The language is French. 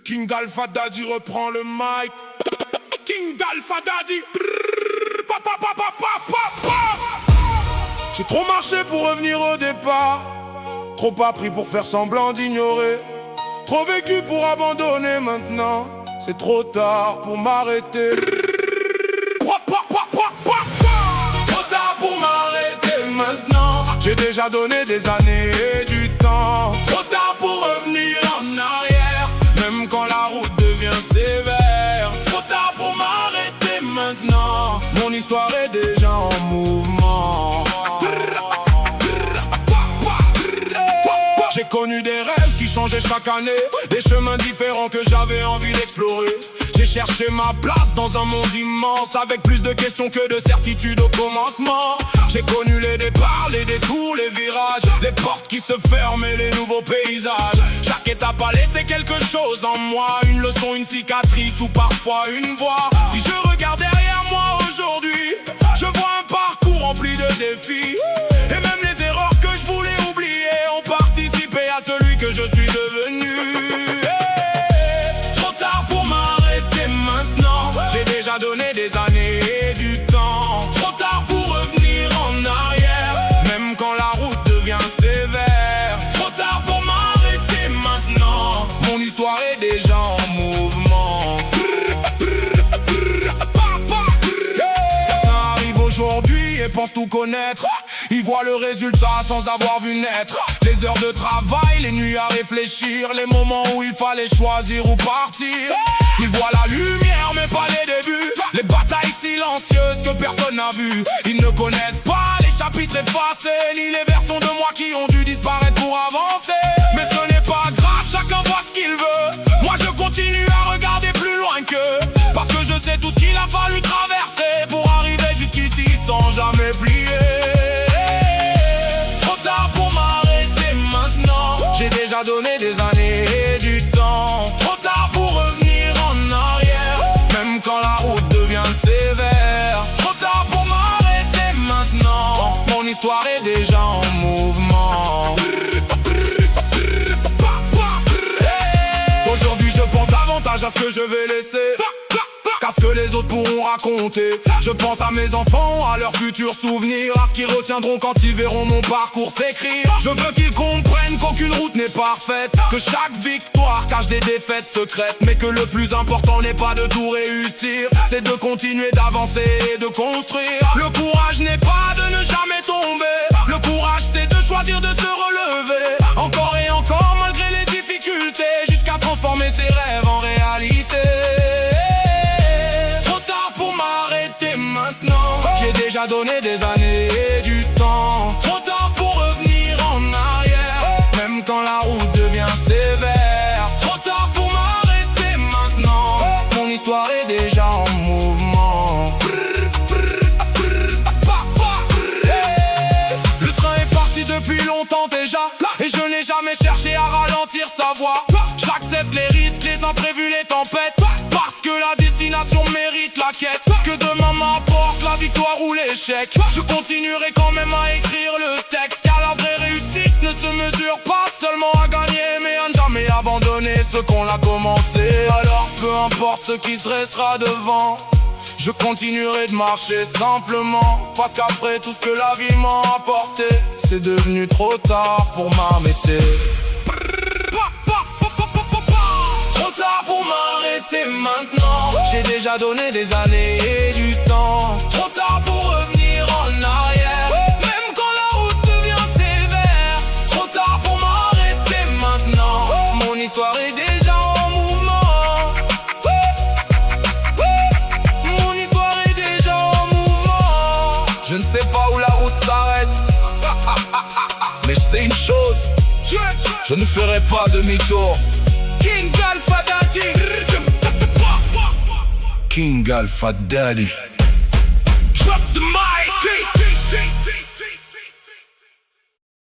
King Alpha Daddy reprend le mic. King Alpha Daddy. J'ai trop marché pour revenir au départ. Trop appris pour faire semblant d'ignorer. Trop vécu pour abandonner maintenant. C'est trop tard pour m'arrêter. Trop tard pour m'arrêter maintenant. J'ai déjà donné des années et du temps. Trop tard pour revenir en arrière, même quand la route devient sévère. Trop tard pour m'arrêter maintenant. Mon histoire est déjà en mouvement. J'ai connu des rêves qui changeaient chaque année, des chemins différents que j'avais envie d'explorer. J'ai cherché ma place dans un monde immense, avec plus de questions que de certitudes au commencement. J'ai connu les départs, les détours, les virages, les portes qui se ferment et les nouveaux paysages. Chaque étape a laissé quelque chose en moi, une leçon, une cicatrice ou parfois une voix. Si je regarde derrière moi aujourd'hui, je vois un parcours rempli de défis. Et même les erreurs que je voulais oublier ont participé à celui que je suis devenu. Trop tard pour m'arrêter maintenant. J'ai déjà donné des années et du temps. Trop tard pour revenir en arrière, même quand la route devient sévère. Trop tard pour m'arrêter maintenant. Mon histoire est déjà en mouvement. Certains arrivent aujourd'hui et pensent tout connaître. Ils voient le résultat sans avoir vu naître. Les heures de travail, les nuits à réfléchir, les moments où il fallait choisir ou partir. Ils voient la lumière mais pas les débuts, les batailles silencieuses que personne n'a vues. Ils ne connaissent pas les chapitres effacés, ni les versions de moi qui ont dû disparaître pour avancer. Mais ce n'est pas grave, chacun voit ce qu'il veut. Moi je continue à regarder plus loin qu'eux, parce que je sais tout ce qu'il a fallu traverser pour arriver jusqu'ici sans jamais plier. J'ai déjà donné des années et du temps. Trop tard pour revenir en arrière, même quand la route devient sévère. Trop tard pour m'arrêter maintenant. Mon histoire est déjà en mouvement. Aujourd'hui je pense davantage à ce que je vais laisser qu'à ce que les autres pourront raconter. Je pense à mes enfants, à leurs futurs souvenirs, à ce qu'ils retiendront quand ils verront mon parcours s'écrire. Je veux qu'ils comprennent qu'aucune route n'est parfaite, que chaque victoire cache des défaites secrètes, mais que le plus important n'est pas de tout réussir, c'est de continuer d'avancer et de construire. Le courage n'est pas de ne jamais tomber, le courage c'est de choisir de se relever, encore et encore malgré les difficultés, jusqu'à transformer ses rêves en réalité. J'ai déjà donné des années et du temps. Trop tard pour revenir en arrière, même quand la route devient sévère. Trop tard pour m'arrêter maintenant. Mon histoire est déjà en mouvement. Le train est parti depuis longtemps déjà, et je n'ai jamais cherché à ralentir sa voie. J'accepte les risques, les imprévus, les tempêtes, parce que la destination mérite la quête. Que demain m'apporte la victoire ou l'échec, je continuerai quand même à écrire le texte, car la vraie réussite ne se mesure pas seulement à gagner, mais à ne jamais abandonner ce qu'on a commencé. Alors peu importe ce qui se dressera devant, je continuerai de marcher simplement, parce qu'après tout ce que la vie m'a apporté, c'est devenu trop tard pour m'arrêter. Trop tard pour m'arrêter maintenant. J'ai déjà donné des années et du temps. Trop tard pour revenir en arrière, même quand la route devient sévère. Trop tard pour m'arrêter maintenant. Mon histoire est déjà en mouvement. Mon histoire est déjà en mouvement. Je ne sais pas où la route s'arrête, mais je sais une chose, je ne ferai pas demi-tour. King Alpha Daddy. King Alpha Daddy.